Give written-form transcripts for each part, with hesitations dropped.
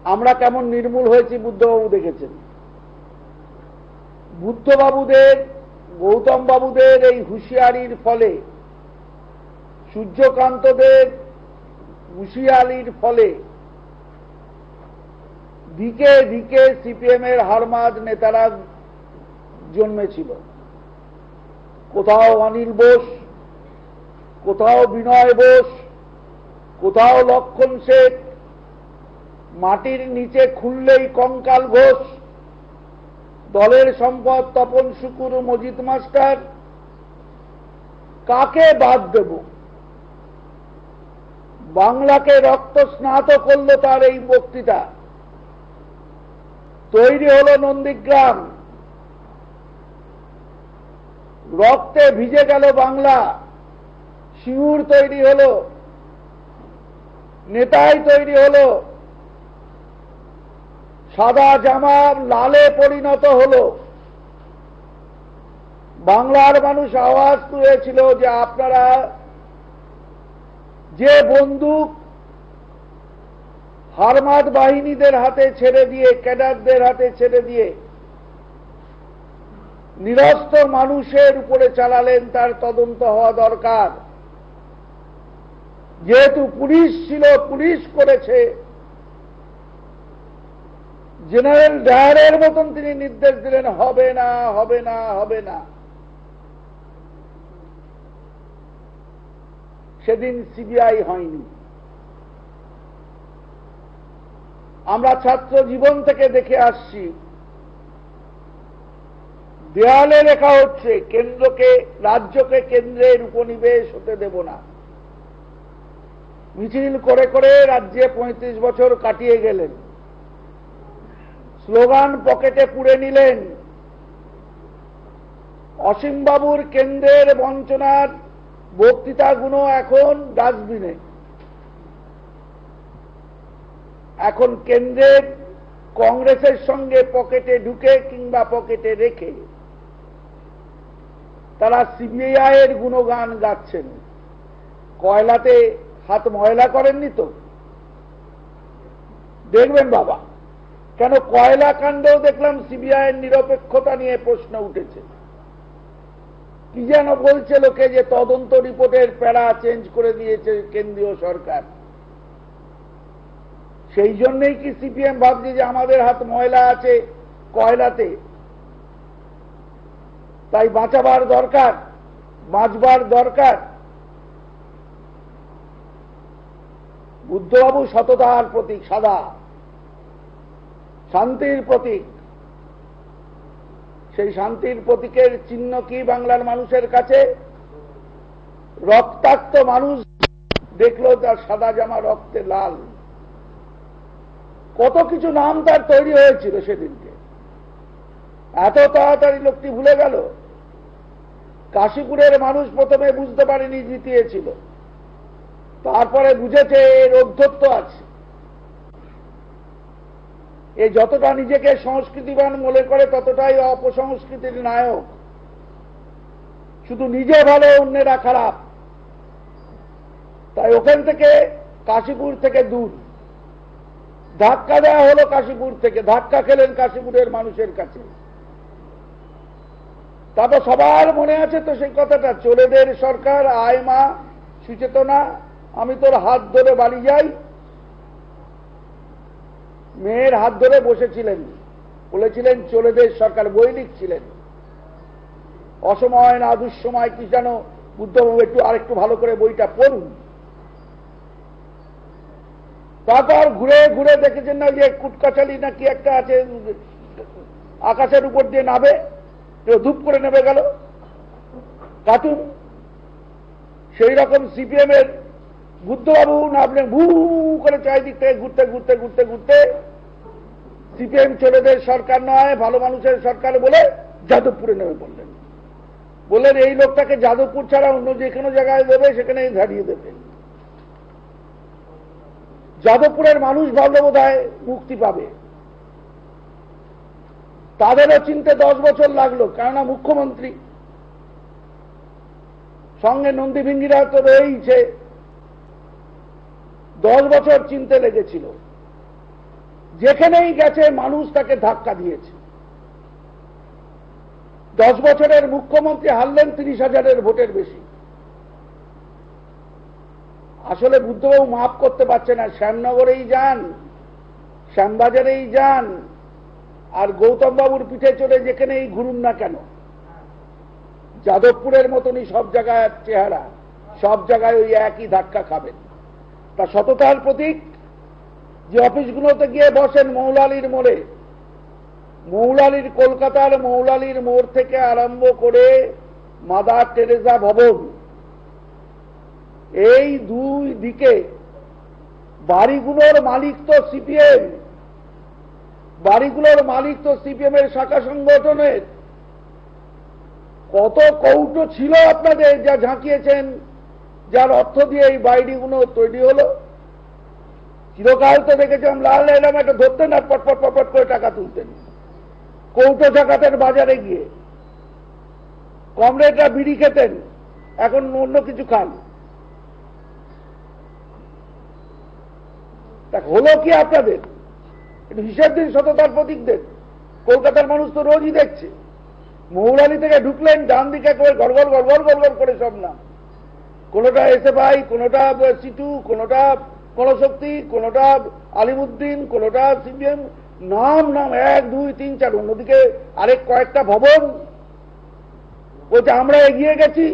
আমরা কেমন নির্মূল হয়েছি বুদ্ধবাবু দেখেছেন। বুদ্ধবাবুদের, গৌতম বাবুদের এই হুঁশিয়ারির ফলে, সূর্যকান্তদের হুঁশিয়ারির ফলে দিকে দিকে সিপিএম এর হারমাদ নেতারা জন্মেছিল। কোথাও অনিল বোস, কোথাও বিনয় বোস, কোথাও লক্ষণ শেঠ, মাটির নিচে খুললেই কঙ্কাল ঘোষ, দলের সম্পদ তপন শুকুর, মজিদ মাস্টার। কাকে বাদ দেব? বাংলাকে রক্ত স্নাত করল তার এই বক্তৃতা। তৈরি হল নন্দীগ্রাম, রক্তে ভিজে গেল বাংলা। সিঙ্গুর তৈরি হল, নেতাই তৈরি হল, সাদা জামা লালে পরিণত হল। বাংলার মানুষ আওয়াজ তুলেছিল যে আপনারা যে বন্দুক হারমাদ বাহিনীদের হাতে ছেড়ে দিয়ে, ক্যাডারদের হাতে ছেড়ে দিয়ে নিরস্ত্র মানুষের উপরে চালালেন, তার তদন্ত হওয়া দরকার। যেহেতু পুলিশ ছিল, পুলিশ করেছে, জেনারেল ডায়ারের মতন তিনি নির্দেশ দিলেন, হবে না, হবে না, হবে না। সেদিন সিবিআই হয়নি। আমরা ছাত্র জীবন থেকে দেখে আসছি, দেয়ালে লেখা হচ্ছে কেন্দ্রকে, রাজ্যকে কেন্দ্রের উপনিবেশ হতে দেব না। মিছিল করে করে রাজ্যে 35 বছর কাটিয়ে গেলেন, স্লোগান পকেটে পুরে নিলেন। অসীমবাবুর কেন্দ্রের বঞ্চনার বক্তৃতাগুলো এখন ডাস্টবিনে। এখন কেন্দ্রের কংগ্রেসের সঙ্গে পকেটে ঢুকে কিংবা পকেটে রেখে তারা সিবিআই এর গুণগান গাচ্ছেন। কয়লাতে হাত ময়লা করেননি তো? দেখবেন বাবা, কেন কয়লা কাণ্ডেও দেখলাম সিবিআই এর নিরপেক্ষতা নিয়ে প্রশ্ন উঠেছে। কি যেন বলছে লোকে যে তদন্ত রিপোর্টের প্যারা চেঞ্জ করে দিয়েছে কেন্দ্রীয় সরকার। সেই জন্যই কি সিপিএম ভাবছে যে আমাদের হাত ময়লা আছে কয়লাতে, তাই বাঁচাবার দরকার, বাঁচবার দরকার? বুদ্ধবাবু সততার প্রতীক, সাদা শান্তির প্রতীক। সেই শান্তির প্রতীকের চিহ্ন কি বাংলার মানুষের কাছে? রক্তাক্ত মানুষ দেখলো তার সাদা জামা রক্তে লাল। কত কিছু নাম তার তৈরি হয়েছিল সেদিনকে, এত তাড়াতাড়ি লোকটি ভুলে গেল। কাশীপুরের মানুষ প্রথমে বুঝতে পারেনি জিতিয়েছিল, তারপরে বুঝেছে এর অধ্যত্ব আছে। এ যতটা নিজেকে সংস্কৃতিবান মনে করে ততটাই অপসংস্কৃতির নায়ক। শুধু নিজে ভালো, অন্যেরা খারাপ। তাই ওখান থেকে, কাশীপুর থেকে দূর, ধাক্কা দেওয়া হলো কাশীপুর থেকে, ধাক্কা খেলেন কাশীপুরের মানুষের কাছে। তারপর সবার মনে আছে তো সেই কথাটা, চোরেদের সরকার, আয় মা সুচেতনা, আমি তোর হাত ধরে বাড়ি যাই। মেয়ের হাত ধরে বসেছিলেন, বলেছিলেন চোরেদের সরকার, বই লিখছিলেন। অসময় না দুঃসময় কি যেন, বুদ্ধবাবু একটু আরেকটু ভালো করে বইটা পড়ুন। তারপর ঘুরে ঘুরে দেখেছেন না যে কুটকাচালি না কি একটা আছে, আকাশের উপর দিয়ে নাবে, ধূপ করে নেমে গেল, কার্টুন। সেই রকম সিপিএম এর বুদ্ধবাবু নামলেন, ভু করে চারিদিক থেকে ঘুরতে ঘুরতে ঘুরতে ঘুরতে সিপিএম চোরেদের সরকার নয়, ভালো মানুষের সরকার বলে যাদবপুরে নেমে পড়লেন। বললেন এই লোকটাকে যাদবপুর ছাড়া অন্য যে কোনো জায়গায় দেবে সেখানেই ধারিয়ে দেবে। যাদবপুরের মানুষ ভাবলে বোধহয় মুক্তি পাবে। তাদেরও চিনতে 10 বছর লাগলো, কেননা মুখ্যমন্ত্রী সঙ্গে নন্দীভিঙ্গিরা তো রয়েছে। 10 বছর চিনতে লেগেছিল যেখানেই গেছে মানুষ তাকে ধাক্কা দিয়েছে। 10 বছরের মুখ্যমন্ত্রী হারলেন 30,000-এর ভোটের বেশি। আসলে বুদ্ধবাবু মাফ করতে পারছে না। শ্যামনগরেই যান, শ্যামবাজারেই যান, আর গৌতম বাবুর পিঠে চড়ে যেখানেই ঘুরুন না কেন, যাদবপুরের মতনই সব জায়গায় চেহারা, সব জায়গায় ওই একই ধাক্কা খাবেন। তা সততার প্রতীক যে অফিসগুলোতে গিয়ে বসেন মৌলালির মোড়ে, মৌলালির, কলকাতার মৌলালির মোড় থেকে আরম্ভ করে মাদার টেরেসা ভবন, এই দুই দিকে বাড়িগুলোর মালিক তো সিপিএম, বাড়িগুলোর মালিক তো সিপিএম এর শাখা সংগঠনের। কত কৌটো ছিল আপনাদের যা ঝাঁকিয়েছেন, যার অর্থ দিয়ে এই বাড়িগুলো তৈরি হলো। চিরকাল তো দেখেছিলাম লাল এলাম একটা ধরতেন আর পটপট পটপট করে টাকা তুলতেন, কৌটো ঝাঁকাতেন বাজারে গিয়ে। কমরেডরা বিড়ি খেতেন, এখন অন্য কিছু খান। হলো কি আপনাদের? একটু হিসাব দিন সততার প্রতীকদের। কলকাতার মানুষ তো রোজই দেখছে। মৌলালি থেকে ঢুকলেন, ডান দিকে করে গড়গড় গড়গড় গড়গড় করে সব নাম, কোনোটা এসএফআই, কোনোটা সিটু, কোনোটা গণশক্তি, কোনোটা আলিমুদ্দিন, কোনোটা সিপিএম, নাম নাম 1 2 3 4। অন্যদিকে আরেক কয়েকটা ভবন বলছে আমরা এগিয়ে গেছি,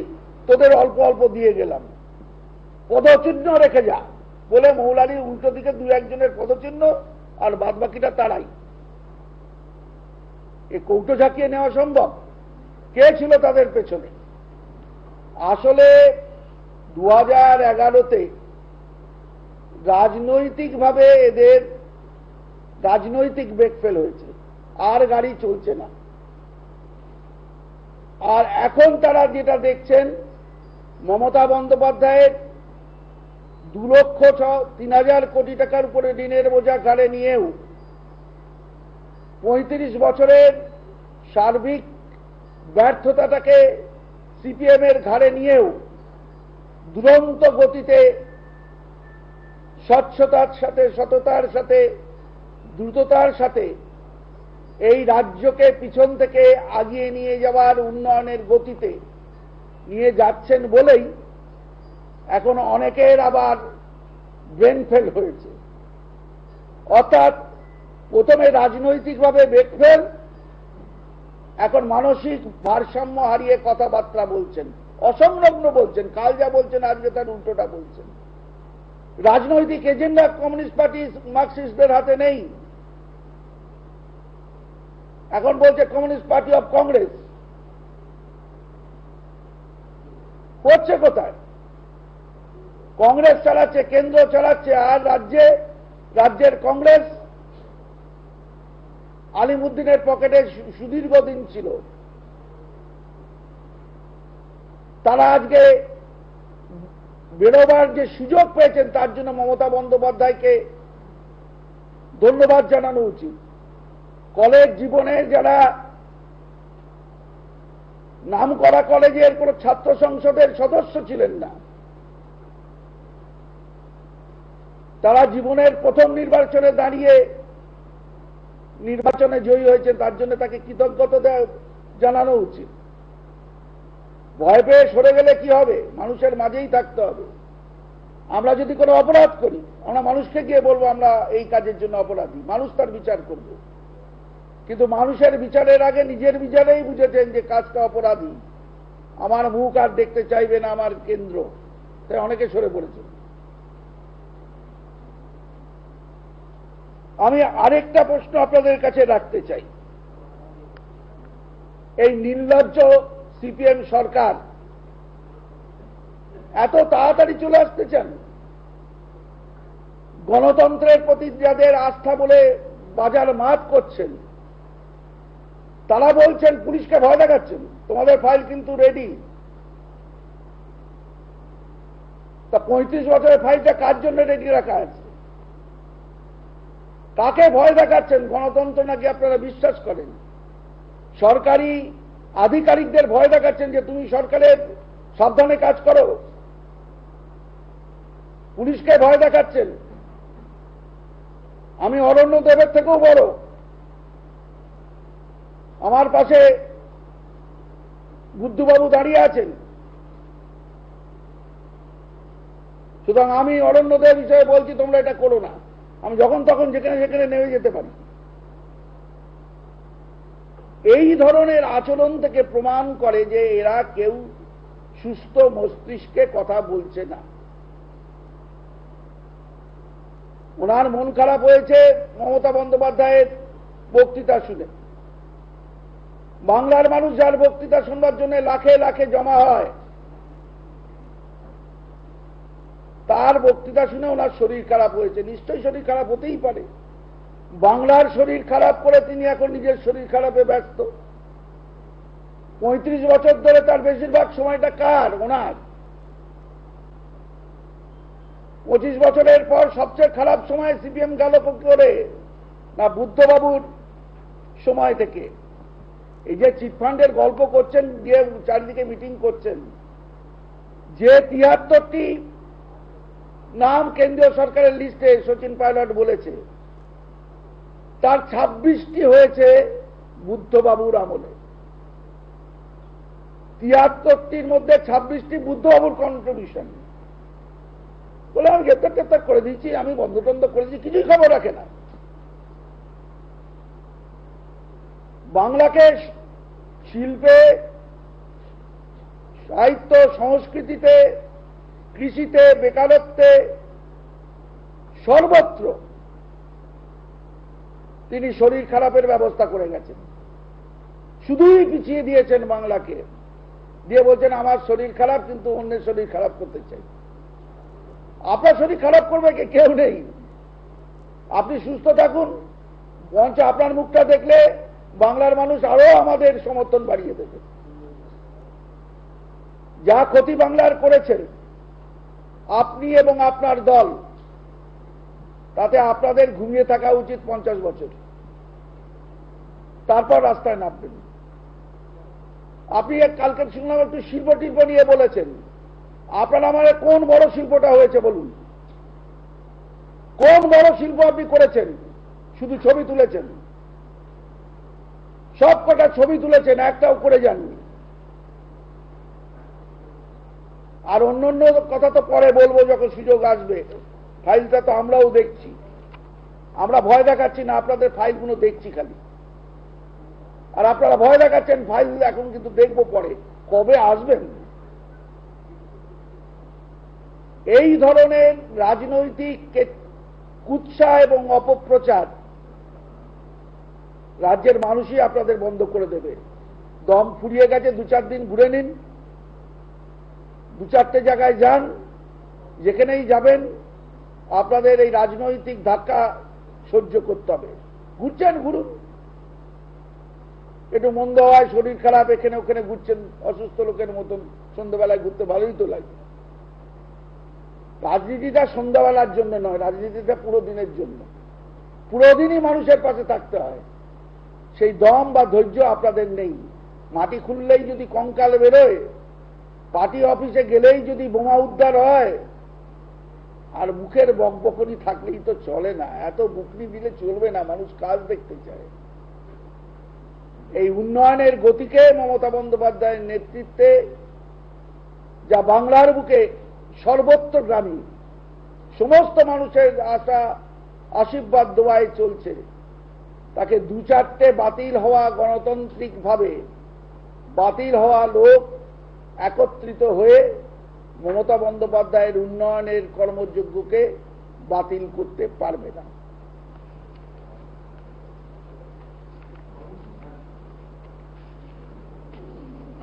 তোদের অল্প অল্প দিয়ে গেলাম, পদচিহ্ন রেখে যা বলে মৌলালির উল্টো দিকে 2-1 জনের পদচিহ্ন, আর বাদ বাকিটা তারাই। এ কৌটো ঝাঁকিয়ে নেওয়া সম্ভব? কে ছিল তাদের পেছনে? আসলে 2011-তে রাজনৈতিকভাবে এদের রাজনৈতিক ব্রেকফেল হয়েছে, আর গাড়ি চলছে না। আর এখন তারা যেটা দেখছেন, মমতা বন্দ্যোপাধ্যায়ের 2,03,000 কোটি টাকার উপরে ঋণের বোঝা ঘাড়ে নিয়েও 35 বছরের সার্বিক ব্যর্থতাটাকে সিপিএম এর ঘাড়ে নিয়েও দুরন্ত গতিতে, স্বচ্ছতার সাথে, সততার সাথে, দ্রুততার সাথে এই রাজ্যকে পিছন থেকে আগিয়ে নিয়ে যাওয়ার উন্নয়নের গতিতে নিয়ে যাচ্ছেন বলেই এখন অনেকের আবার ব্রেন ফেল হয়েছে। অর্থাৎ প্রথমে রাজনৈতিকভাবে ব্রেকফেল, এখন মানসিক ভারসাম্য হারিয়ে কথাবার্তা বলছেন, অসংলগ্ন বলছেন, কাল যা বলছেন আজকে তার উল্টোটা বলছেন। রাজনৈতিক এজেন্ডা কমিউনিস্ট পার্টি মার্কসিস্টদের হাতে নেই। এখন বলছে কমিউনিস্ট পার্টি অফ কংগ্রেস। হচ্ছে কোথায়? কংগ্রেস চালাচ্ছে, কেন্দ্র চালাচ্ছে, আর রাজ্যের কংগ্রেস আলিমুদ্দিনের পকেটে সুদীর্ঘদিন ছিল। তারা আজকে বেরোবার যে সুযোগ পেয়েছেন তার জন্য মমতা বন্দ্যোপাধ্যায়কে ধন্যবাদ জানানো উচিত। কলেজ জীবনে যারা নামকরা কলেজের কোন ছাত্র সংসদের সদস্য ছিলেন না, তারা জীবনের প্রথম নির্বাচনে দাঁড়িয়ে নির্বাচনে জয়ী হয়েছেন, তার জন্য তাকে কৃতজ্ঞতা জানানো উচিত। ভয় পেয়ে সরে গেলে কি হবে? মানুষের মাঝেই থাকতে হবে। আমরা যদি কোনো অপরাধ করি, আমরা মানুষকে গিয়ে বলবো আমরা এই কাজের জন্য অপরাধী, মানুষ তার বিচার করবে। কিন্তু মানুষের বিচারের আগে নিজের বিচারেই বুঝেছেন যে কাজটা অপরাধী, আমার মুখ আর দেখতে চাইবে না আমার কেন্দ্র, তাই অনেকে সরে পড়েছে। আমি আরেকটা প্রশ্ন আপনাদের কাছে রাখতে চাই। এই নির্লজ্জ সিপিএম সরকার এত তাড়াতাড়ি চলে আসতে চান? গণতন্ত্রের প্রতি যাদের আস্থা বলে বাজার মাত করছেন, তারা বলছেন পুলিশকে ভয় দেখাচ্ছেন, তোমাদের ফাইল কিন্তু রেডি। তা 35 বছরের ফাইলটা কার জন্য রেডি রাখা আছে? কাকে ভয় দেখাচ্ছেন? গণতন্ত্র নাকি আপনারা বিশ্বাস করেন? সরকারি আধিকারিকদের ভয় দেখাচ্ছেন যে তুমি সরকারের সাবধানে কাজ করো। পুলিশকে ভয় দেখাচ্ছেন। আমি অরণ্যদেবের থেকেও বড়। আমার পাশে বুদ্ধবাবু দাঁড়িয়ে আছেন। সুতরাং আমি অরণ্যদেব হিসেবে বলছি তোমরা এটা করো না। আমি যখন তখন যেখানে সেখানে নেমে যেতে পারি। এই ধরনের আচরণ থেকে প্রমাণ করে যে এরা কেউ সুস্থ মস্তিষ্কে কথা বলছে না। ওনার মন খারাপ হয়েছে মমতা বন্দ্যোপাধ্যায়ের বক্তৃতা শুনে। বাংলার মানুষ যার বক্তৃতা শুনবার জন্য লাখে লাখে জমা হয়, তার বক্তৃতা শুনে ওনার শরীর খারাপ হয়েছে। নিশ্চয়ই শরীর খারাপ হতেই পারে। বাংলার শরীর খারাপ করে তিনি এখন নিজের শরীর খারাপে ব্যস্ত। 35 বছর ধরে তার বেশিরভাগ সময়টা কার? ওনার। 25 বছরের পর সবচেয়ে খারাপ সময় সিপিএম গেল করে না বুদ্ধবাবুর সময় থেকে। এই যে চিটফান্ডের গল্প করছেন, দিয়ে চারিদিকে মিটিং করছেন, যে 73টি নাম কেন্দ্রীয় সরকারের লিস্টে সচিন পাইলট বলেছে, তার 26টি হয়েছে বুদ্ধবাবুর আমলে। 73টির মধ্যে 26টি বুদ্ধবাবুর কন্ট্রিবিউশন। বলে আমি গ্রেপ্তার টেপ্তার করে দিয়েছি, আমি বন্ধ টন্ধ করেছি, কিছুই খবর রাখে না। বাংলাকে শিল্পে, সাহিত্য, সংস্কৃতিতে, কৃষিতে, বেকারত্বে, সর্বত্র তিনি শরীর খারাপের ব্যবস্থা করে গেছেন। শুধুই পিছিয়ে দিয়েছেন বাংলাকে, দিয়ে বলছেন আমার শরীর খারাপ, কিন্তু অন্যের শরীর খারাপ করতে চাই। আপনার শরীর খারাপ করবে কেউ নেই। আপনি সুস্থ থাকুন, বরঞ্চ আপনার মুখটা দেখলে বাংলার মানুষ আরো আমাদের সমর্থন বাড়িয়ে দেবে। যা ক্ষতি বাংলার করেছেন আপনি এবং আপনার দল, তাতে আপনাদের ঘুমিয়ে থাকা উচিত 50 বছর, তারপর রাস্তায় নামবেন। আপনি কালকে শুনলাম একটু শিল্প টিল্প নিয়ে বলেছেন। আপনার আমার কোন বড় শিল্পটা হয়েছে বলুন? কোন বড় শিল্প আপনি করেছেন? শুধু ছবি তুলেছেন, সব কটা ছবি তুলেছেন, একটাও করে যাননি। আর অন্য কথা তো পরে বলবো যখন সুযোগ আসবে। ফাইলটা তো আমরাও দেখছি, আমরা ভয় দেখাচ্ছি না, আপনাদের ফাইলগুলো দেখছি খালি। আর আপনারা ভয় দেখাচ্ছেন ফাইল এখন, কিন্তু দেখবো পরে। কবে আসবেন? এই ধরনের রাজনৈতিক কুৎসা এবং অপপ্রচার রাজ্যের মানুষই আপনাদের বন্ধ করে দেবে। দম ফুরিয়ে গেছে, 2-4 দিন ঘুরে নিন, 2-4টে জায়গায় যান, যেখানেই যাবেন আপনাদের এই রাজনৈতিক ধাক্কা সহ্য করতে হবে। ঘুরছেন, ঘুরুন। একটু মন্দ হয়, শরীর খারাপ, এখানে ওখানে ঘুরছেন অসুস্থ লোকের মতন, সন্ধ্যাবেলায় ঘুরতে ভালোই তো লাগে। রাজনীতিটা সন্ধ্যাবেলার জন্য নয়, রাজনীতিটা পুরো দিনের জন্য। পুরো দিনই মানুষের পাশে থাকতে হয়। সেই দম বা ধৈর্য আপনাদের নেই। মাটি খুললেই যদি কঙ্কাল বেরোয়, পার্টি অফিসে গেলেই যদি বোমা উদ্ধার হয়, আর মুখের বকবকনি থাকলেই তো চলে না। এত বুকনি দিলে চলবে না, মানুষ কাজ দেখতে চায়। এই উন্নয়নের গতিকে মমতা বন্দ্যোপাধ্যায়ের নেতৃত্বে যা বাংলার বুকে সর্বত্রগামী, সমস্ত মানুষের আশা আশীর্বাদ দোয়ায় চলছে, তাকে 2-4টে বাতিল হওয়া, গণতান্ত্রিকভাবে বাতিল হওয়া লোক একত্রিত হয়ে মমতা বন্দ্যোপাধ্যায়ের উন্নয়নের কর্মযজ্ঞকে বাতিল করতে পারবে না।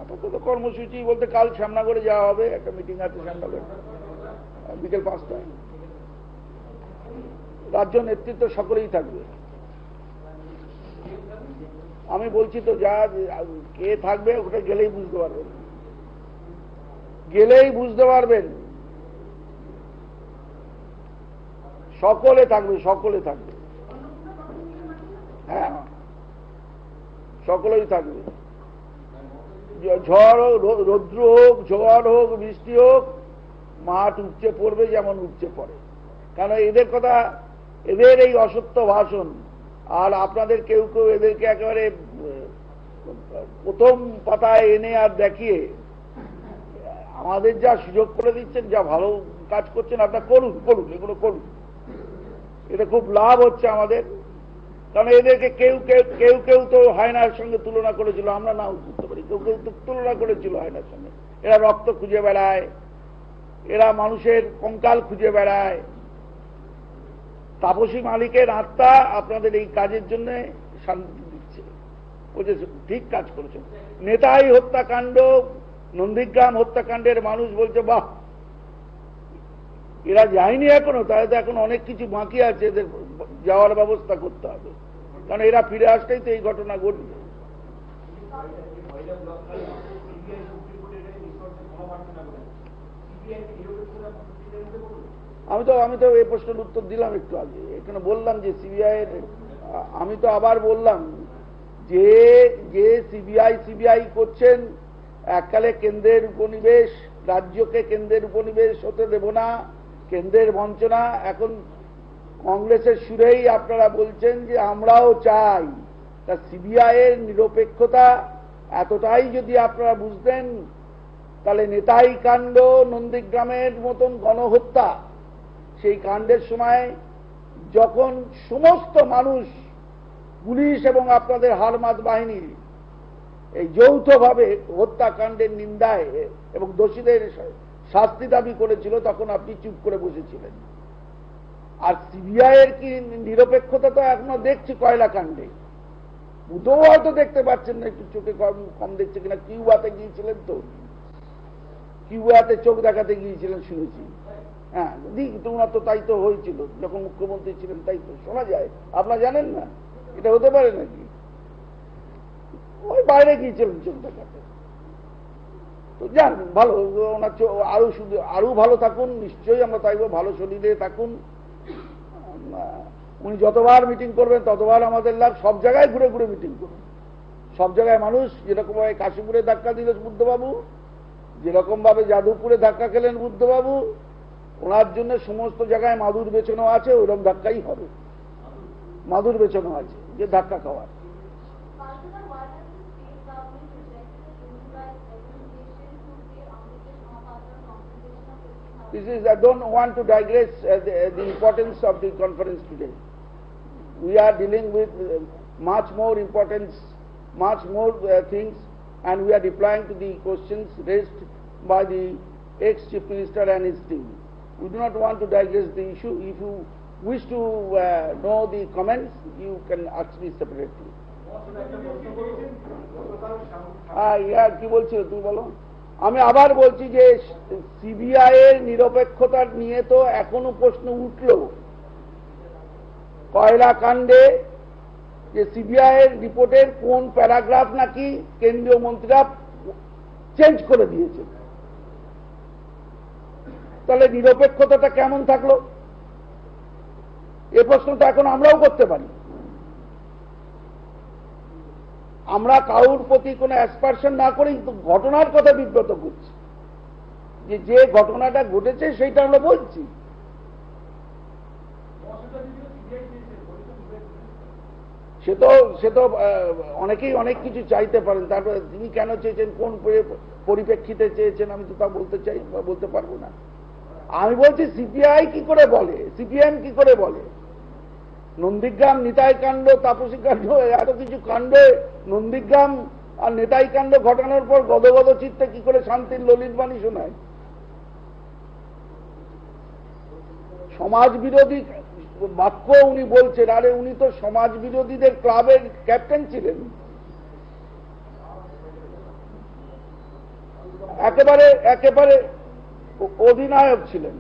আপাতত কর্মসূচি বলতে কাল শ্যামনগরে যাওয়া হবে, একটা মিটিং আছে শ্যামনগরে বিকেল 5টায়। রাজ্য নেতৃত্ব সকলেই থাকবে। আমি বলছি তো, যা কে থাকবে ওটা গেলেই বুঝতে পারবেন, গেলেই বুঝতে পারবেন। সকলে থাকবে, সকলে থাকবে, হ্যাঁ সকলেই থাকবে। ঝড় হোক, রৌদ্র হোক, ঝড় হোক, বৃষ্টি হোক, মাঠ উপচে পড়বে যেমন উপচে পড়ে। কারণ এদের কথা এদের এই অসত্য ভাষণ, আর আপনাদের কেউ কেউ এদেরকে একেবারে প্রথম পাতায় এনে আর দেখিয়ে আমাদের যা সুযোগ করে দিচ্ছেন, যা ভালো কাজ করছেন, আপনারা করুন করুন, এগুলো করুন, এটা খুব লাভ হচ্ছে আমাদের। কারণ এদেরকে কেউ কেউ কেউ কেউ তো হায়নার সঙ্গে তুলনা করেছিল, আমরা নাও করতে পারি, কেউ কেউ তো তুলনা করেছিল হায়নার সঙ্গে। এরা রক্ত খুঁজে বেড়ায়, এরা মানুষের কঙ্কাল খুঁজে বেড়ায়। তাপসী মালিকের আত্মা আপনাদের এই কাজের জন্য শান্তি দিচ্ছে, বুঝেছে, ঠিক কাজ করেছেন। নেতাই হত্যাকাণ্ড, নন্দীগ্রাম হত্যাকাণ্ডের মানুষ বলছে বাহ, এরা যায়নি এখনো, তাহলে তো এখন অনেক কিছু বাকি আছে, এদের যাওয়ার ব্যবস্থা করতে হবে, কারণ এরা ফিরে আসলেই তো এই ঘটনা ঘটবে। আমি তো এই প্রশ্নের উত্তর দিলাম একটু আগে, এখানে বললাম যে সিবিআই এর, আমি তো আবার বললাম যে যে সিবিআই করছেন, এককালে কেন্দ্রের উপনিবেশ, রাজ্যকে কেন্দ্রের উপনিবেশ হতে দেব না, কেন্দ্রের বঞ্চনা। এখন কংগ্রেসের সুরেই আপনারা বলছেন যে আমরাও চাই। তা সিবিআই এর নিরপেক্ষতা এতটাই যদি আপনারা বুঝতেন, তাহলে নেতাই কাণ্ড, নন্দীগ্রামের মতন গণহত্যা, সেই কাণ্ডের সময় যখন সমস্ত মানুষ, পুলিশ এবং আপনাদের হারমাত বাহিনীর এই যৌথভাবে হত্যাকাণ্ডের নিন্দায় এবং দোষীদের শাস্তি দাবি করেছিল, তখন আপনি চুপ করে বসেছিলেন। আর সিবিআই এর কি নিরপেক্ষতা তো এখনো দেখছি কয়লা কাণ্ডে, বুধও হয়তো দেখতে পাচ্ছেন না, একটু চোখে কম দেখছে কিনা। কিউবাতে গিয়েছিলেন তো, কিউবাতে চোখ দেখাতে গিয়েছিলেন শুনেছি। হ্যাঁ, ওনার তো তাই তো হয়েছিল যখন মুখ্যমন্ত্রী ছিলেন, তাই তো শোনা যায়। আপনারা জানেন না? এটা হতে পারে নাকি? ওই বাইরে গিয়েছিলেন চোখ দেখাতে। তো যান, ভালো, ওনার আরো শুধু আরো ভালো থাকুন, নিশ্চয়ই আমরা চাইব ভালো শরীরে থাকুন। উনি যতবার মিটিং করবেন ততবার আমাদের লাভ। সব জায়গায় ঘুরে ঘুরে মিটিং করুন, সব জায়গায় মানুষ, যেরকম ভাবে কাশীপুরে ধাক্কা দিল বুদ্ধবাবু, যেরকম ভাবে যাদবপুরে ধাক্কা খেলেন বুদ্ধবাবু, ওনার জন্য সমস্ত জায়গায় মাদুর বেছানো আছে, ওইরকম ধাক্কাই হবে। মাদুর বেছানো আছে যে ধাক্কা খাওয়ার। This is, I don't want to digress the importance of the conference today. We are dealing with much more importance, much more things, and we are replying to the questions raised by the ex-Chief Minister and his team. We do not want to digress the issue. If you wish to know the comments, you can ask me separately. কি বলছিল তুমি বলো? আমি আবার বলছি যে CBI এর নিরপেক্ষতার নিয়ে তো এখনো প্রশ্ন উঠল কয়লা কাণ্ডে, যে সিবিআই এর রিপোর্টের কোন প্যারাগ্রাফ নাকি কেন্দ্রীয় মন্ত্রীরা চেঞ্জ করে দিয়েছে। তাহলে নিরপেক্ষতাটা কেমন থাকলো? এ প্রশ্নটা এখন আমরাও করতে পারি। আমরা কারোর প্রতি কোনো অ্যাসপারশন না করেই ঘটনার কথা বিব্রত করছি, যে ঘটনাটা ঘটেছে সেইটা আমরা বলছি। সে তো অনেকেই অনেক কিছু চাইতে পারেন, তারপরে তিনি কেন চেয়েছেন, কোন পরিপ্রেক্ষিতে চেয়েছেন, আমি তো তা বলতে পারবো না। আমি বলছি সিপিআই কি করে বলে, সিপিএম কি করে বলে, নন্দীগ্রাম নিতাই কাণ্ড, তাপসী কাণ্ড, এত কিছু কাণ্ডে নন্দীগ্রাম আর নেতাই কাণ্ড ঘটানোর পর গদগদ চিত্তে কি করে শান্তির ললিত বাণী শোনায়? সমাজ বিরোধী বাক্য উনি বলছেন। আরে উনি তো সমাজ বিরোধীদের ক্লাবের ক্যাপ্টেন ছিলেন, একেবারে অধিনায়ক ছিলেন।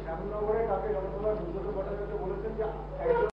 শ্যামনগরে কাকে